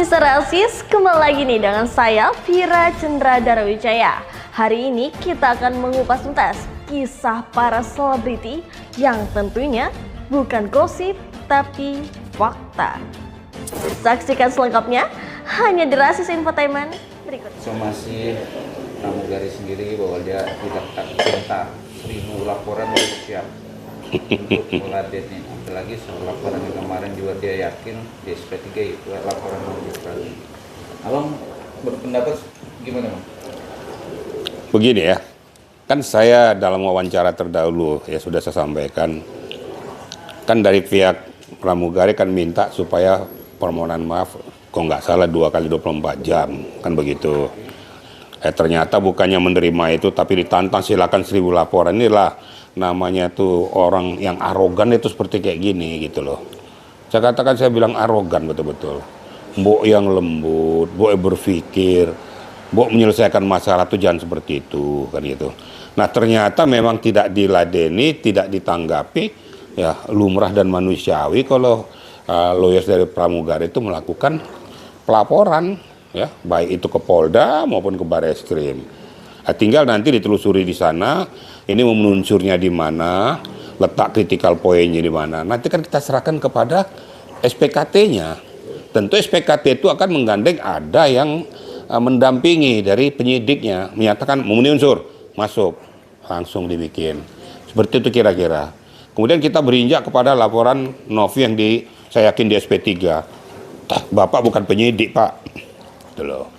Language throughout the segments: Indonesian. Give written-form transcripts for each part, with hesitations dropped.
Mr. Elsis, kembali lagi nih dengan saya Vira Cendra Darawijaya. Hari ini kita akan mengupas tuntas kisah para selebriti yang tentunya bukan gosip tapi fakta. Saksikan selengkapnya hanya di Rasis Infotainment berikut. Somasi pramugari sendiri bahwa dia tidak cinta 1000 laporan dari siap untuk meladennya. Apalagi soal laporan yang kemarin juga dia yakin di SP3 itu laporan lagi. Abang berpendapat gimana, Bang? Begini ya, kan saya dalam wawancara terdahulu ya sudah saya sampaikan, kan dari pihak pramugari kan minta supaya permohonan maaf, kok nggak salah 2 kali 24 jam, kan begitu. Ternyata bukannya menerima itu, tapi ditantang silakan 1000 laporan. Inilah namanya tuh orang yang arogan itu seperti kayak gini gitu loh. Saya katakan, saya bilang arogan betul-betul. Mbok yang lembut, mbok yang berpikir, mbok menyelesaikan masalah tuh jangan seperti itu, kan gitu. Nah ternyata memang tidak diladeni, tidak ditanggapi, ya lumrah dan manusiawi kalau lawyers dari pramugari itu melakukan pelaporan, ya baik itu ke Polda maupun ke Bareskrim. Tinggal nanti ditelusuri di sana, ini menunsurnya di mana, letak critical point-nya di mana. Nanti kan kita serahkan kepada SPKT-nya. Tentu SPKT itu akan menggandeng ada yang mendampingi dari penyidiknya, menyatakan memenuhi unsur, masuk, langsung dibikin. Seperti itu kira-kira. Kemudian kita berinjak kepada laporan Novi yang saya yakin di SP3. Bapak bukan penyidik, Pak. Gitu loh.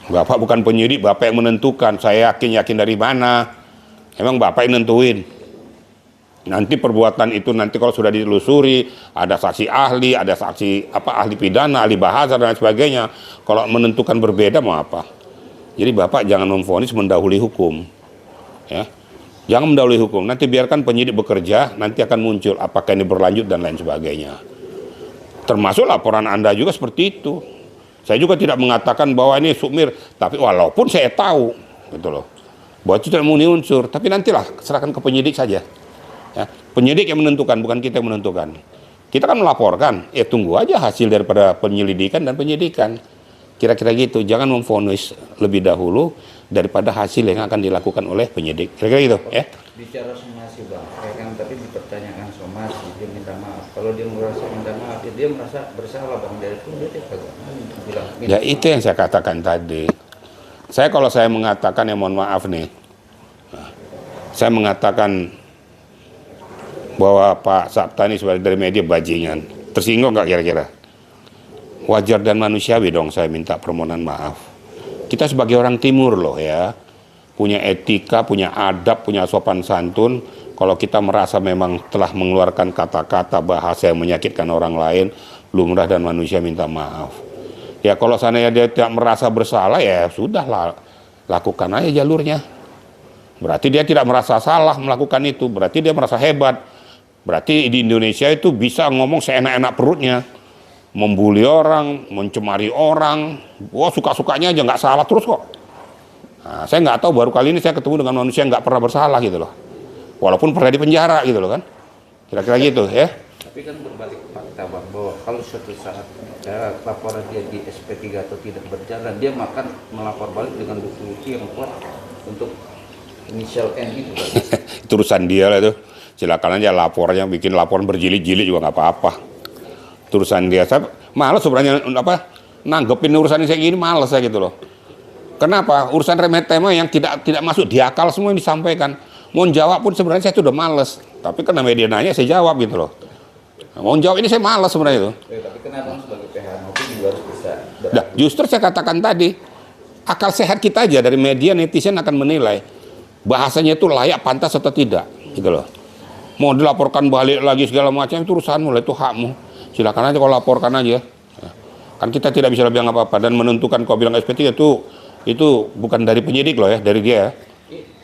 Bapak bukan penyidik, Bapak yang menentukan. Saya yakin dari mana? Emang Bapak yang nentuin. Nanti perbuatan itu nanti kalau sudah ditelusuri, ada saksi ahli, ada saksi ahli pidana, ahli bahasa dan lain sebagainya. Kalau menentukan berbeda mau apa? Jadi Bapak jangan memvonis mendahului hukum. Ya. Jangan mendahului hukum. Nanti biarkan penyidik bekerja, nanti akan muncul apakah ini berlanjut dan lain sebagainya. Termasuk laporan Anda juga seperti itu. Saya juga tidak mengatakan bahwa ini sumir, tapi walaupun saya tahu, gitu loh, bahwa itu tidak memenuhi unsur, tapi nantilah serahkan ke penyidik saja. Ya, penyidik yang menentukan, bukan kita yang menentukan. Kita kan melaporkan, ya tunggu aja hasil daripada penyelidikan dan penyidikan. Kira-kira gitu, jangan memvonis lebih dahulu daripada hasil yang akan dilakukan oleh penyidik. Kira-kira gitu, ya. Bicara somasi, Bang, ya kan, tapi dipertanyakan somasi, dia minta maaf. Kalau dia merasa minta maaf, ya dia merasa bersalah, Bang. Dari itu dia kagak bilang. Ya itu yang saya katakan tadi. Kalau saya mengatakan, ya mohon maaf nih, saya mengatakan bahwa Pak Sabta ini sebagai dari media bajingan, tersinggung nggak kira-kira? Wajar dan manusiawi dong saya minta permohonan maaf. Kita sebagai orang timur loh ya, punya etika, punya adab, punya sopan santun. Kalau kita merasa memang telah mengeluarkan kata-kata bahasa yang menyakitkan orang lain, lumrah dan manusia minta maaf. Ya kalau seandainya dia tidak merasa bersalah, ya sudahlah, lakukan aja jalurnya. Berarti dia tidak merasa salah melakukan itu, berarti dia merasa hebat. Berarti di Indonesia itu bisa ngomong seenak-enak perutnya. Membuli orang, mencemari orang, wah suka-sukanya aja, nggak salah terus kok. Nah, saya nggak tahu, baru kali ini saya ketemu dengan manusia yang nggak pernah bersalah gitu loh. Walaupun pernah di penjara gitu loh kan. Kira-kira gitu ya. Tapi kan berbalik fakta, Bang, bahwa kalau suatu saat laporan dia di SP3 atau tidak berjalan, dia akan melapor balik dengan bukti yang kuat untuk inisial N itu, Bang. Itu urusan dia lah itu. Silakan aja lapornya, bikin laporan berjilid-jilid juga nggak apa-apa. Urusan dia. Saya malas sebenarnya nanggepin urusan ini kayak gini, malas saya gitu loh. Kenapa? Urusan remeh temeh yang tidak masuk di akal semua yang disampaikan. Mau jawab pun sebenarnya saya sudah males. Tapi karena media nanya saya jawab gitu loh. Mau jawab ini saya malas sebenarnya itu. Tapi kenapa sebagai PH Novi juga harus bisa? Nah, justru saya katakan tadi, akal sehat kita aja dari media, netizen akan menilai bahasanya itu layak, pantas atau tidak gitu loh. Mau dilaporkan balik lagi segala macam itu urusanmu, itu hakmu. Silakan aja kalau laporkan aja. Kan kita tidak bisa bilang apa-apa, dan menentukan kau bilang SP3 itu bukan dari penyidik loh ya, dari dia.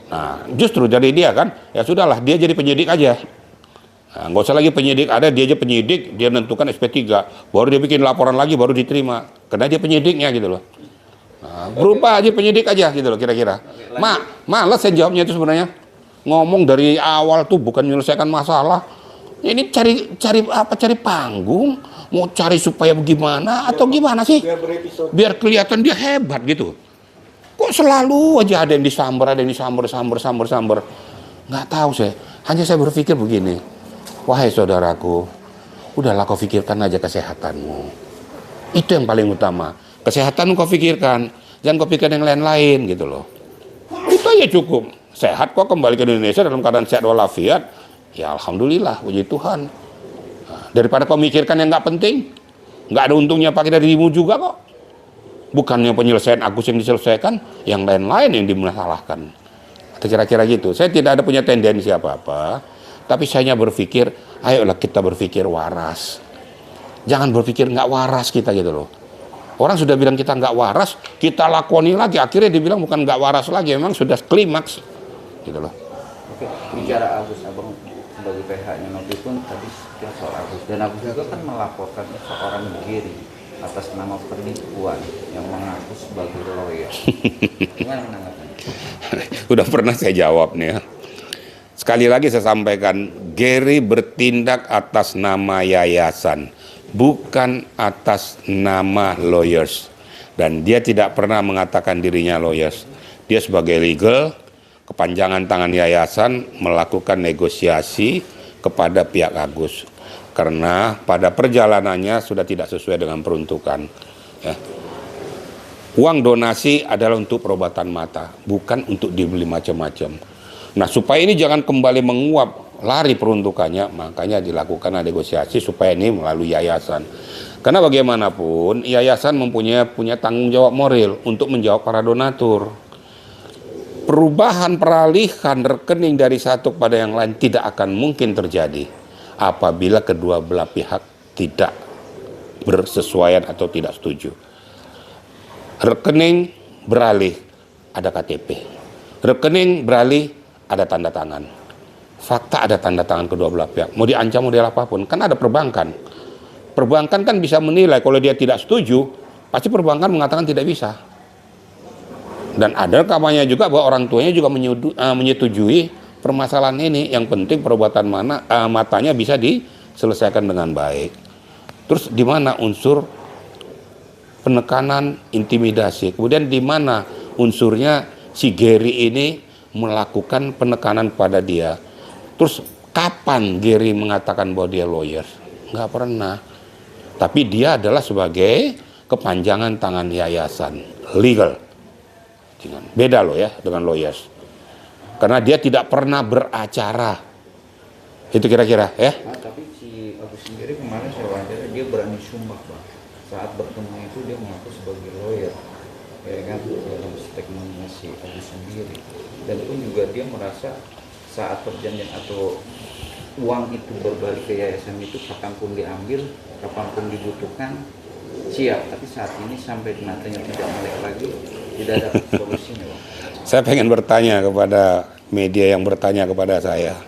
Nah, justru dari dia kan, ya sudahlah dia jadi penyidik aja. Nah, nggak usah lagi penyidik, ada dia aja penyidik, dia menentukan SP3, baru dia bikin laporan lagi, baru diterima. Karena dia penyidiknya gitu loh. Nah, berubah aja penyidik aja gitu loh kira-kira. Males saya jawabnya itu sebenarnya. Ngomong dari awal tuh bukan menyelesaikan masalah. Ini cari panggung, Mau cari supaya bagaimana atau gimana sih? Biar kelihatan dia hebat gitu. Kok selalu aja ada yang disambar, ada yang disambar. Nggak tahu saya. Hanya saya berpikir begini. Wahai saudaraku, udahlah kau pikirkan aja kesehatanmu. Itu yang paling utama. Kesehatan kau pikirkan. Jangan kau pikirkan yang lain-lain gitu loh. Itu aja cukup. Sehat kok kembali ke Indonesia dalam keadaan sehat walafiat. Ya alhamdulillah, puji Tuhan. Daripada kau mikirkan yang nggak penting, nggak ada untungnya pakai dari dirimu juga kok. Bukannya penyelesaian Agus yang diselesaikan, yang lain-lain yang dimasalahkan. Atau kira-kira gitu. Saya tidak ada punya tendensi apa-apa, tapi saya berpikir, ayolah kita berpikir waras. Jangan berpikir nggak waras kita gitu loh. Orang sudah bilang kita nggak waras, kita lakoni lagi. Akhirnya dibilang bukan nggak waras lagi, memang sudah klimaks gitu loh. Oke, bicara Agus, abang sebagai PH-nya Novi pun tadi sekian soal Agus, dan Agus juga kan melaporkan seorang Giri atas nama penipuan yang mengaku sebagai lawyer. Gimana menanggapannya? Udah pernah saya jawab nih ya. Sekali lagi saya sampaikan, Gary bertindak atas nama yayasan, bukan atas nama lawyers. Dan dia tidak pernah mengatakan dirinya lawyers. Dia sebagai legal, kepanjangan tangan yayasan melakukan negosiasi kepada pihak Agus. Karena pada perjalanannya sudah tidak sesuai dengan peruntukan. Ya. Uang donasi adalah untuk perobatan mata, bukan untuk dibeli macam-macam. Nah, supaya ini jangan kembali menguap, lari peruntukannya, makanya dilakukan negosiasi supaya ini melalui yayasan. Karena bagaimanapun, yayasan punya tanggung jawab moral untuk menjawab para donatur. Perubahan peralihan rekening dari satu kepada yang lain tidak akan mungkin terjadi apabila kedua belah pihak tidak bersesuaian atau tidak setuju. Rekening beralih, ada KTP. Rekening beralih, ada tanda tangan. Fakta ada tanda tangan kedua belah pihak. Mau diancam model apapun, kan ada perbankan. Perbankan kan bisa menilai, kalau dia tidak setuju, pasti perbankan mengatakan tidak bisa. Dan ada rekamannya juga bahwa orang tuanya juga menyetujui permasalahan ini. Yang penting perobatan matanya bisa diselesaikan dengan baik. Terus di mana unsur penekanan, intimidasi? Kemudian di mana unsurnya si Gary ini melakukan penekanan pada dia? Terus kapan Gary mengatakan bahwa dia lawyer? Nggak pernah. Tapi dia adalah sebagai kepanjangan tangan yayasan, legal. Beda loh ya dengan lawyers. Karena dia tidak pernah beracara. Itu kira-kira ya. Nah, tapi si Agus sendiri kemarin saya wawancara, dia berani sumpah Bang. Saat bertemu itu dia mengaku sebagai lawyer. Ya kan, dalam statementnya si Agus sendiri. Dan pun juga dia merasa saat perjanjian atau uang itu berbalik ke yayasan itu kapanpun diambil, kapanpun dibutuhkan, siap. Tapi saat ini sampai matanya tidak melek lagi, tidak ada solusinya Bang. Saya pengen bertanya kepada media yang bertanya kepada saya.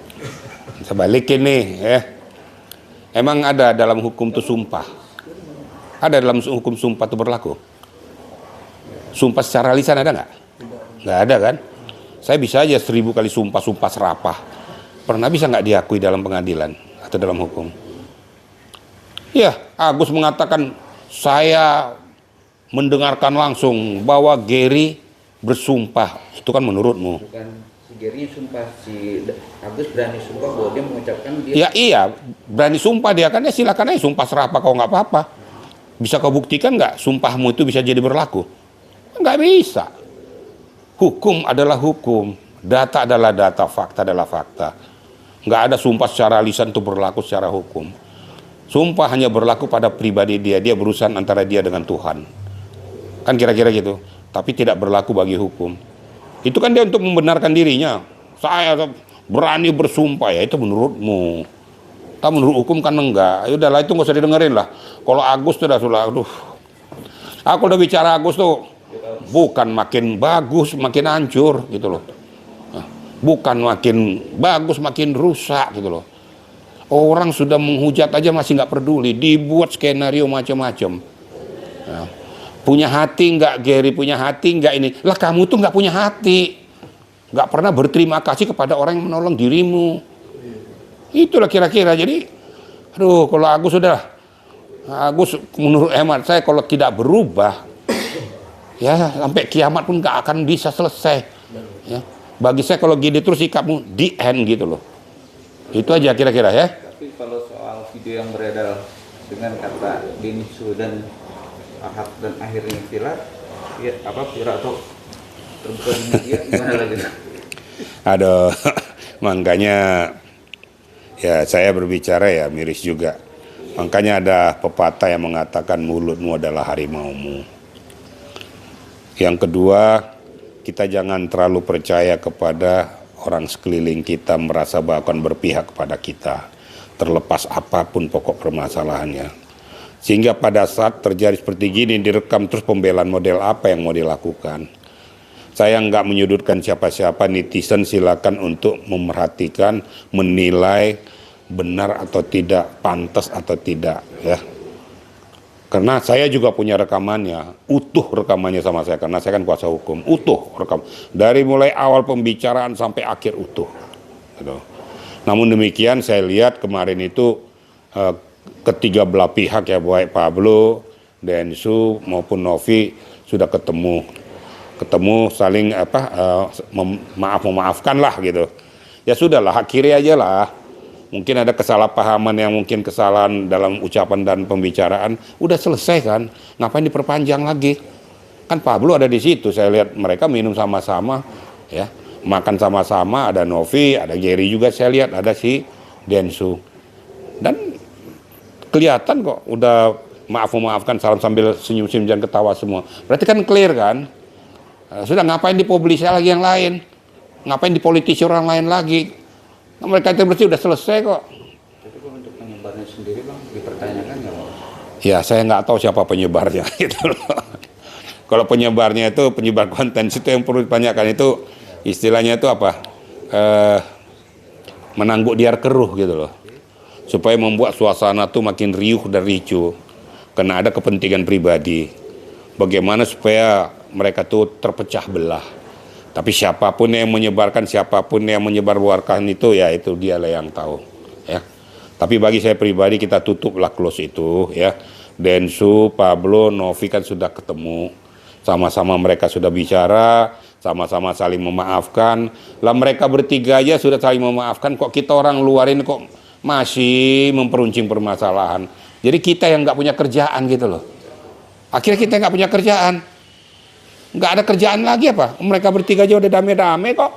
Sebalikin nih ya. Emang ada dalam hukum itu sumpah? Ada dalam hukum sumpah itu berlaku? Sumpah secara lisan ada nggak? Nggak ada kan? Saya bisa aja 1000 kali sumpah serapah. Pernah bisa nggak diakui dalam pengadilan atau dalam hukum? Ya, Agus mengatakan saya mendengarkan langsung bahwa Gary bersumpah. Itu kan menurutmu? Bukan si Gary sumpah, si Agus berani sumpah bahwa dia mengucapkan dia. Ya iya, berani sumpah dia kan, ya silakan aja sumpah serapah, kau nggak apa-apa. Bisa kau buktikan nggak sumpahmu itu bisa jadi berlaku? Nggak bisa. Hukum adalah hukum, data adalah data, fakta adalah fakta. Nggak ada sumpah secara lisan itu berlaku secara hukum. Sumpah hanya berlaku pada pribadi dia berurusan antara dia dengan Tuhan. Kan kira-kira gitu. Tapi tidak berlaku bagi hukum. Itu kan dia untuk membenarkan dirinya. Saya berani bersumpah, ya itu menurutmu. Tapi menurut hukum kan enggak. Ya udahlah, itu nggak usah didengerin lah. Kalau Agus tuh aduh. Aku udah bicara Agus tuh bukan makin bagus, makin hancur gitu loh. Bukan makin bagus, makin rusak gitu loh. Orang sudah menghujat aja masih nggak peduli, dibuat skenario macam-macam. Nah, punya hati nggak Gary, punya hati nggak ini? Lah kamu tuh nggak punya hati, nggak pernah berterima kasih kepada orang yang menolong dirimu. Itulah kira-kira. Jadi, aduh, kalau Agus sudah Agus menurut hemat saya kalau tidak berubah, ya sampai kiamat pun nggak akan bisa selesai. Ya. Bagi saya kalau gini terus sikapmu di end gitu loh. Itu aja kira-kira ya. Tapi kalau soal video yang beredar dengan kata Densu dan Ahad dan akhirnya viral, ya apa viral atau terbuka di media gimana lagi? Aduh, makanya ya saya berbicara ya miris juga. Makanya ada pepatah yang mengatakan mulutmu adalah harimaumu. Yang kedua, kita jangan terlalu percaya kepada orang sekeliling kita merasa bahwa akan berpihak kepada kita, terlepas apapun pokok permasalahannya. Sehingga pada saat terjadi seperti gini, direkam terus pembelaan model apa yang mau dilakukan. Saya nggak menyudutkan siapa-siapa, netizen silakan untuk memerhatikan, menilai benar atau tidak, pantas atau tidak, ya. Karena saya juga punya rekamannya, utuh rekamannya sama saya, karena saya kan kuasa hukum, utuh rekam. Dari mulai awal pembicaraan sampai akhir utuh. Gitu. Namun demikian saya lihat kemarin itu ketiga belah pihak ya, baik Pablo, Densu maupun Novi sudah ketemu saling memaafkan lah gitu. Ya sudahlah, akhiri aja lah. Mungkin ada kesalahpahaman yang mungkin kesalahan dalam ucapan dan pembicaraan, udah selesai kan, ngapain diperpanjang lagi? Kan Pablo ada di situ, saya lihat mereka minum sama-sama, ya, makan sama-sama, ada Novi, ada Jerry juga saya lihat, ada si Densu, dan kelihatan kok udah maafkan salam sambil senyum-senyum dan ketawa semua. Berarti kan clear kan? Sudah ngapain dipublish lagi yang lain? Ngapain dipolitisi orang lain lagi? Nah, mereka itu bersih udah selesai kok. Jadi untuk penyebarnya sendiri Bang dipertanyakan nggak Bang? Ya saya nggak tahu siapa penyebarnya gitu loh. Kalau penyebarnya itu penyebar konten itu yang perlu ditanyakan itu istilahnya itu apa? Menangguk di air keruh gitu loh. Supaya membuat suasana tuh makin riuh dan ricu. Karena ada kepentingan pribadi. Bagaimana supaya mereka tuh terpecah belah. Tapi siapapun yang menyebarkan, siapapun yang menyebarluaskan itu, ya itu dialah yang tahu, ya. Tapi bagi saya pribadi kita tutuplah close itu, ya. Densu, Pablo, Novi kan sudah ketemu, sama-sama mereka sudah bicara, sama-sama saling memaafkan. Lah mereka bertiga aja sudah saling memaafkan, kok kita orang luar ini kok masih memperuncing permasalahan. Jadi kita yang nggak punya kerjaan gitu loh. Akhirnya kita nggak punya kerjaan. Nggak ada kerjaan lagi apa? Mereka bertiga aja udah damai-damai kok.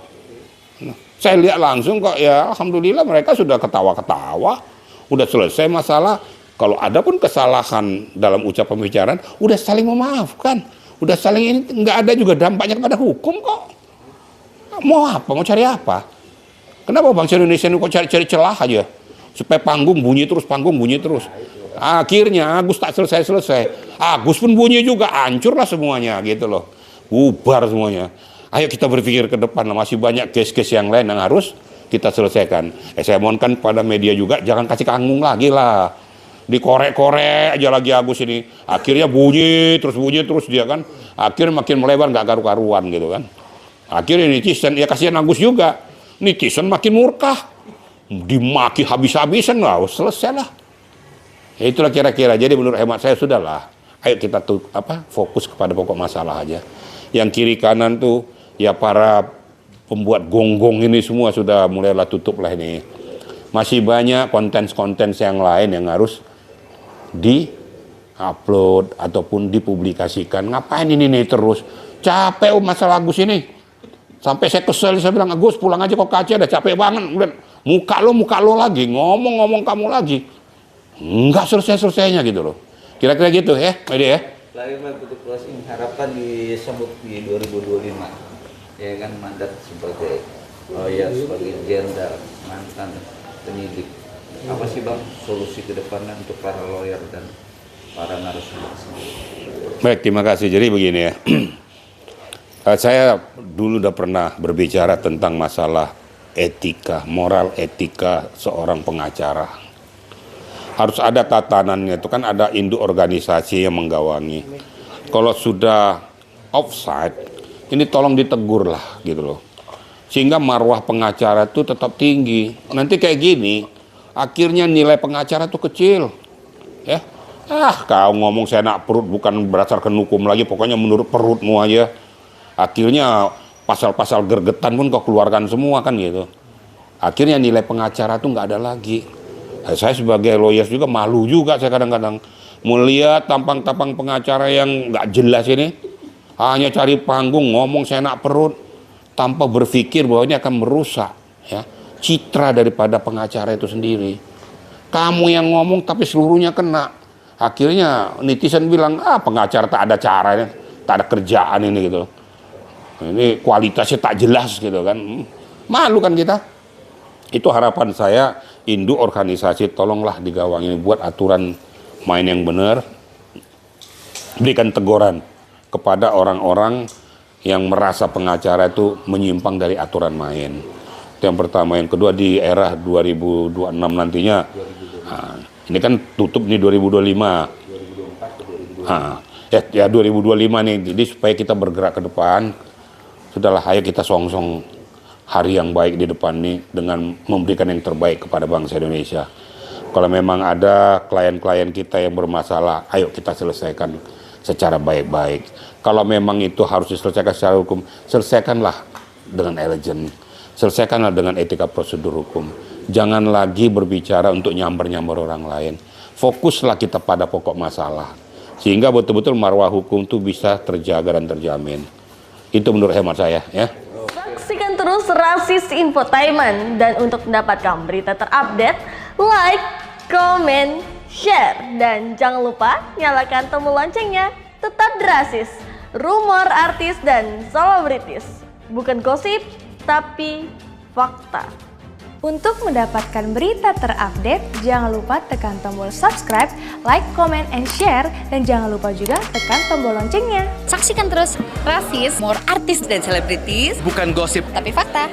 Nah, saya lihat langsung kok, ya alhamdulillah mereka sudah ketawa-ketawa. Udah selesai masalah. Kalau ada pun kesalahan dalam ucapan pembicaraan, udah saling memaafkan. Udah saling ini, nggak ada juga dampaknya kepada hukum kok. Mau apa? Mau cari apa? Kenapa bangsa Indonesia ini kok cari-cari celah aja? Supaya panggung bunyi terus. Akhirnya Agus tak selesai-selesai. Agus pun bunyi juga, hancurlah semuanya gitu loh. Bubar semuanya. Ayo kita berpikir ke depan lah, masih banyak case-case yang lain yang harus kita selesaikan. Saya mohonkan pada media juga jangan kasih kanggung lagi lah. Dikorek-korek aja lagi Agus ini. Akhirnya bunyi terus dia kan. Akhirnya makin melebar nggak karu-karuan gitu kan. Akhirnya netizen ya kasihan Agus juga. Netizen makin murka. Dimaki habis-habisan lah, selesai lah. Ya itulah kira-kira. Jadi menurut hemat saya sudahlah. Ayo kita fokus kepada pokok masalah aja. Yang kiri kanan tuh ya para pembuat gonggong ini semua sudah mulailah tutup lah ini. Masih banyak konten-konten yang lain yang harus di-upload ataupun dipublikasikan. Ngapain ini nih terus? Capek masalah Agus ini. Sampai saya kesel, saya bilang, Agus pulang aja kok ke Aceh, udah capek banget. Muka lo lagi, ngomong kamu lagi. Enggak selesai-selesainya gitu loh. Kira-kira gitu ya, ide ya. Terakhir untuk closing, harapan disebut di 2025 ya kan mandat sebagai sebagai jenderal mantan penyidik. Apa sih Bang solusi ke depannya untuk para lawyer dan para narasumber? Baik, terima kasih. Jadi begini ya. Saya dulu udah pernah berbicara tentang masalah etika, moral etika seorang pengacara. Harus ada tatanannya, itu kan ada induk organisasi yang menggawangi. Kalau sudah offside, ini tolong ditegur lah gitu loh. Sehingga marwah pengacara itu tetap tinggi. Nanti kayak gini, akhirnya nilai pengacara itu kecil. Ya, Kau ngomong seenak perut bukan berdasarkan hukum lagi, pokoknya menurut perutmu aja. Akhirnya pasal-pasal gergetan pun kau keluarkan semua kan gitu. Akhirnya nilai pengacara tuh nggak ada lagi. Saya sebagai lawyer juga malu juga saya kadang-kadang melihat tampang-tampang pengacara yang nggak jelas ini, hanya cari panggung ngomong seenak perut tanpa berpikir bahwa ini akan merusak ya citra daripada pengacara itu sendiri. Kamu yang ngomong tapi seluruhnya kena. Akhirnya netizen bilang pengacara tak ada caranya, tak ada kerjaan ini gitu. Ini kualitasnya tak jelas gitu kan. Malu kan kita. Itu harapan saya, induk organisasi tolonglah digawang ini, buat aturan main yang benar, berikan teguran kepada orang-orang yang merasa pengacara itu menyimpang dari aturan main. Itu yang pertama. Yang kedua, di era 2026 nantinya, ini kan tutup nih 2025. Ya 2025 nih, jadi supaya kita bergerak ke depan, sudahlah ayo kita song-song hari yang baik di depan nih dengan memberikan yang terbaik kepada bangsa Indonesia. Kalau memang ada klien-klien kita yang bermasalah, ayo kita selesaikan secara baik-baik. Kalau memang itu harus diselesaikan secara hukum, selesaikanlah dengan elegan, selesaikanlah dengan etika prosedur hukum. Jangan lagi berbicara untuk nyamber-nyamber orang lain. Fokuslah kita pada pokok masalah, sehingga betul-betul marwah hukum itu bisa terjaga dan terjamin. Itu menurut hemat saya ya. Saksikan terus Rasis Infotainment, dan untuk mendapatkan berita terupdate, like, comment, share, dan jangan lupa nyalakan tombol loncengnya. Tetap Rasis, rumor artis dan selebritis, bukan gosip tapi fakta. Untuk mendapatkan berita terupdate, jangan lupa tekan tombol subscribe, like, comment, and share, dan jangan lupa juga tekan tombol loncengnya. Saksikan terus Rasis, more artis dan selebritis, bukan gosip tapi fakta.